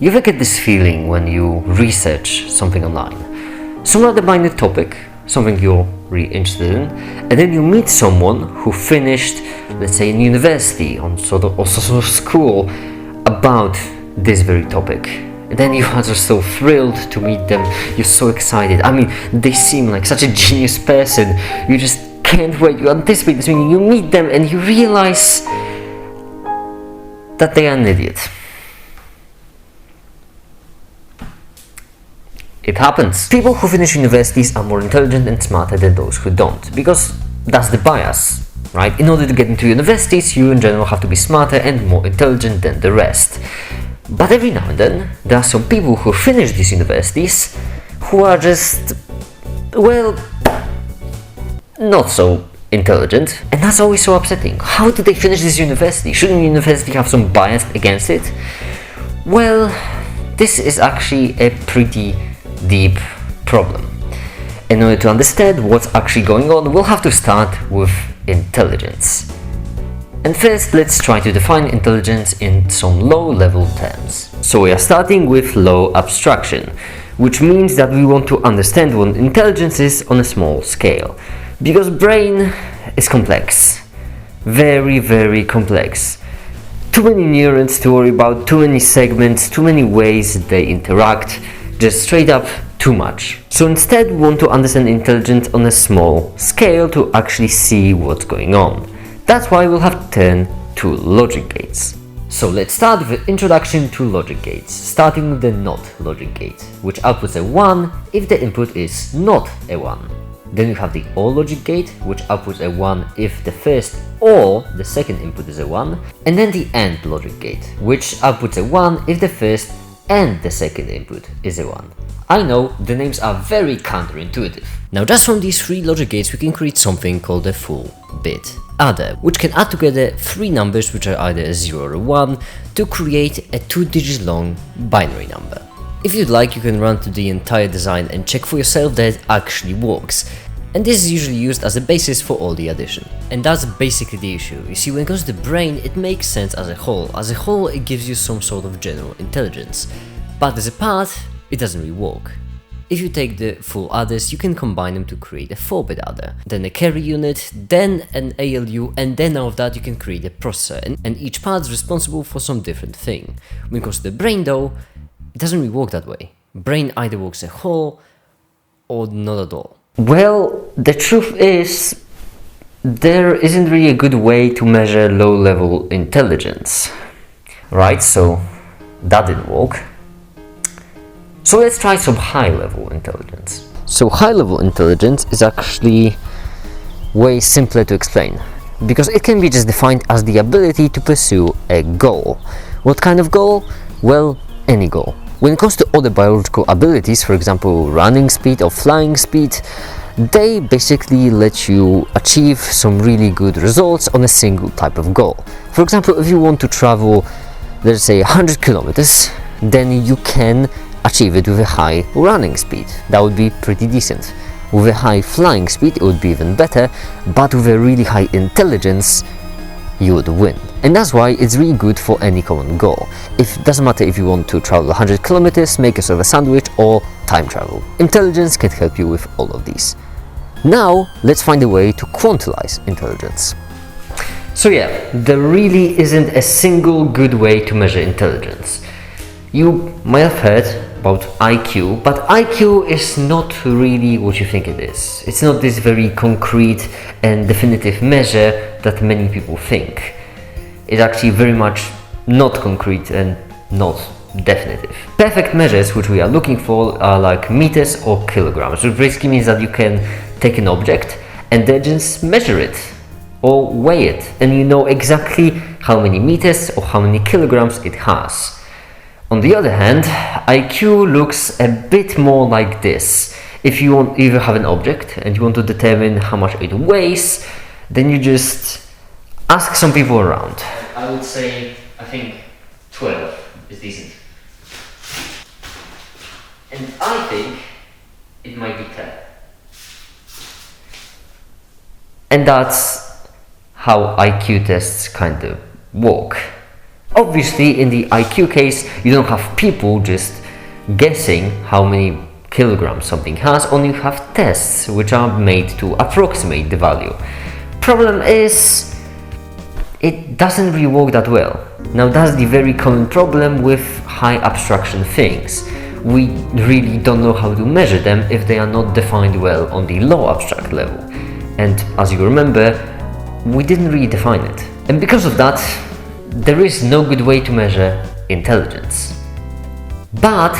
You ever get this feeling when you research something online? Some rather minor topic, something you're really interested in, and then you meet someone who finished, let's say, in university or sort of school about this very topic. And then you are just so thrilled to meet them, you're so excited. I mean, they seem like such a genius person, you just can't wait, you anticipate this meeting, you meet them and you realize that they are an idiot. It happens. People who finish universities are more intelligent and smarter than those who don't, because that's the bias, right? In order to get into universities, you in general have to be smarter and more intelligent than the rest. But every now and then, there are some people who finish these universities who are just, well, not so intelligent, and that's always so upsetting. How did they finish this university? Shouldn't university have some bias against it? Well, this is actually a pretty deep problem. In order to understand what's actually going on, we'll have to start with intelligence. And first, let's try to define intelligence in some low-level terms. So we are starting with low abstraction, which means that we want to understand what intelligence is on a small scale. Because brain is complex. Very, very complex. Too many neurons to worry about, too many segments, too many ways they interact. Just straight up too much. So instead we want to understand intelligence on a small scale to actually see what's going on. That's why we'll have to turn to logic gates. So let's start with the introduction to logic gates, starting with the NOT logic gate, which outputs a 1 if the input is not a 1. Then you have the OR logic gate, which outputs a 1 if the first or the second input is a 1, and then the AND logic gate, which outputs a 1 if the first and the second input is a 1. I know, the names are very counterintuitive. Now just from these three logic gates we can create something called a full bit adder, which can add together three numbers which are either a 0 or a 1 to create a 2-digit long binary number. If you'd like, you can run through the entire design and check for yourself that it actually works. And this is usually used as a basis for all the addition. And that's basically the issue. You see, when it comes to the brain, it makes sense as a whole. As a whole, it gives you some sort of general intelligence. But as a part, it doesn't really work. If you take the full adders, you can combine them to create a 4-bit adder, then a carry unit, then an ALU, and then out of that you can create a processor, and each part is responsible for some different thing. When it comes to the brain though, it doesn't really work that way. Brain either works a whole, or not at all. Well, the truth is, there isn't really a good way to measure low-level intelligence, right? So that didn't work. So let's try some high-level intelligence. So high-level intelligence is actually way simpler to explain, because it can be just defined as the ability to pursue a goal. What kind of goal? Well, any goal. When it comes to other biological abilities, for example running speed or flying speed, they basically let you achieve some really good results on a single type of goal. For example, if you want to travel, let's say 100 kilometers, then you can achieve it with a high running speed. That would be pretty decent. With a high flying speed it would be even better, but with a really high intelligence you would win. And that's why it's really good for any common goal. It doesn't matter if you want to travel 100 kilometers, make yourself a sandwich, or time travel. Intelligence can help you with all of these. Now let's find a way to quantize intelligence. So yeah, there really isn't a single good way to measure intelligence. You might have heard about IQ, but IQ is not really what you think it is. It's not this very concrete and definitive measure that many people think. It's actually very much not concrete and not definitive. Perfect measures which we are looking for are like meters or kilograms, which basically means that you can take an object and then just measure it or weigh it, and you know exactly how many meters or how many kilograms it has. On the other hand, IQ looks a bit more like this. If you have an object and you want to determine how much it weighs, then you just ask some people around. I would say, I think 12 is decent. And I think it might be 10. And that's how IQ tests kind of work. Obviously, in the IQ case, you don't have people just guessing how many kilograms something has, only you have tests which are made to approximate the value. Problem is, it doesn't really work that well. Now that's the very common problem with high abstraction things. We really don't know how to measure them if they are not defined well on the low abstract level. And as you remember, we didn't really define it. And because of that, there is no good way to measure intelligence. But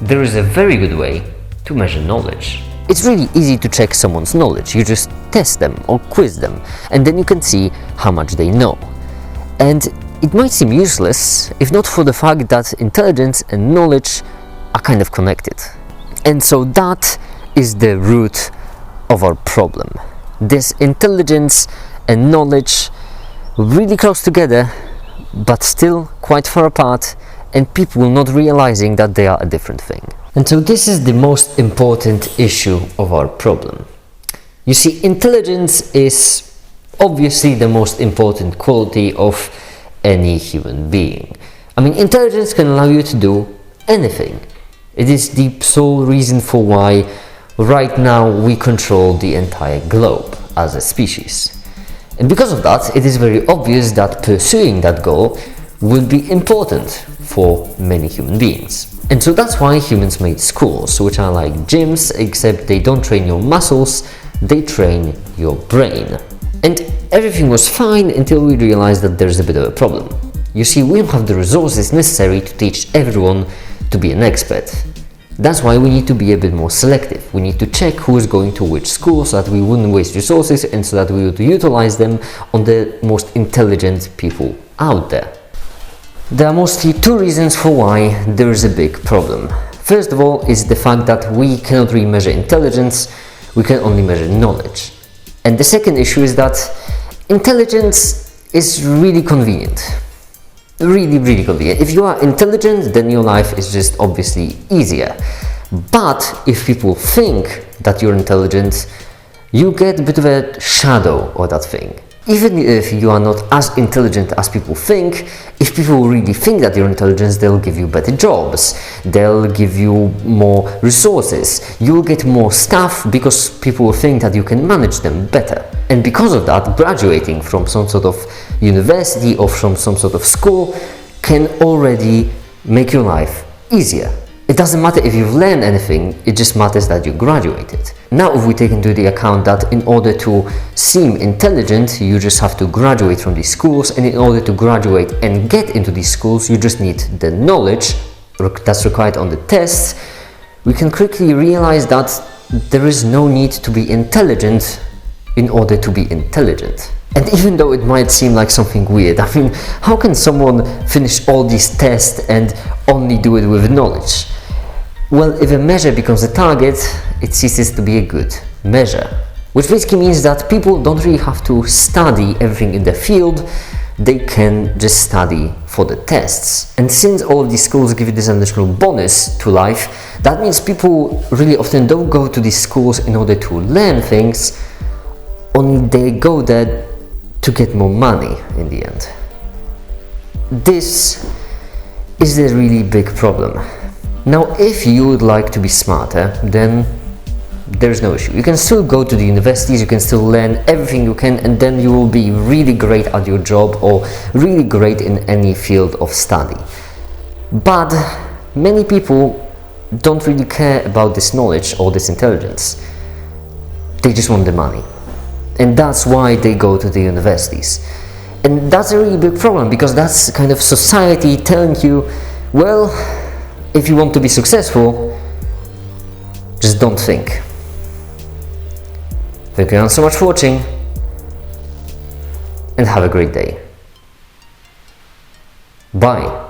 there is a very good way to measure knowledge. It's really easy to check someone's knowledge. You just test them or quiz them, and then you can see how much they know. And it might seem useless if not for the fact that intelligence and knowledge are kind of connected. And so that is the root of our problem. This intelligence and knowledge really close together, but still quite far apart, and people not realizing that they are a different thing. And so this is the most important issue of our problem. You see, intelligence is obviously the most important quality of any human being. I mean, intelligence can allow you to do anything. It is the sole reason for why right now we control the entire globe as a species. And because of that, it is very obvious that pursuing that goal will be important for many human beings. And so that's why humans made schools, which are like gyms, except they don't train your muscles, they train your brain. And everything was fine until we realized that there's a bit of a problem. You see, we don't have the resources necessary to teach everyone to be an expert. That's why we need to be a bit more selective. We need to check who is going to which school so that we wouldn't waste resources and so that we would utilize them on the most intelligent people out there. There are mostly two reasons for why there is a big problem. First of all is the fact that we cannot really measure intelligence, we can only measure knowledge. And the second issue is that intelligence is really convenient. Really convenient. If you are intelligent, then your life is just obviously easier. But if people think that you're intelligent, you get a bit of a shadow of that thing. Even if you are not as intelligent as people think, if people really think that you're intelligent, they'll give you better jobs, they'll give you more resources, you'll get more stuff because people will think that you can manage them better. And because of that, graduating from some sort of university or from some sort of school can already make your life easier. It doesn't matter if you've learned anything, it just matters that you graduated. Now if we take into the account that in order to seem intelligent, you just have to graduate from these schools, and in order to graduate and get into these schools, you just need the knowledge that's required on the tests, we can quickly realize that there is no need to be intelligent in order to be intelligent. And even though it might seem like something weird, I mean, how can someone finish all these tests and only do it with knowledge? Well, if a measure becomes a target, it ceases to be a good measure. Which basically means that people don't really have to study everything in the field, they can just study for the tests. And since all of these schools give you this additional bonus to life, that means people really often don't go to these schools in order to learn things, only they go there to get more money in the end. This is a really big problem. Now, if you would like to be smarter, then there's no issue. You can still go to the universities, you can still learn everything you can, and then you will be really great at your job or really great in any field of study. But many people don't really care about this knowledge or this intelligence. They just want the money. And that's why they go to the universities. And that's a really big problem, because that's kind of society telling you, well, if you want to be successful, just don't think. Thank you so much for watching, and have a great day. Bye.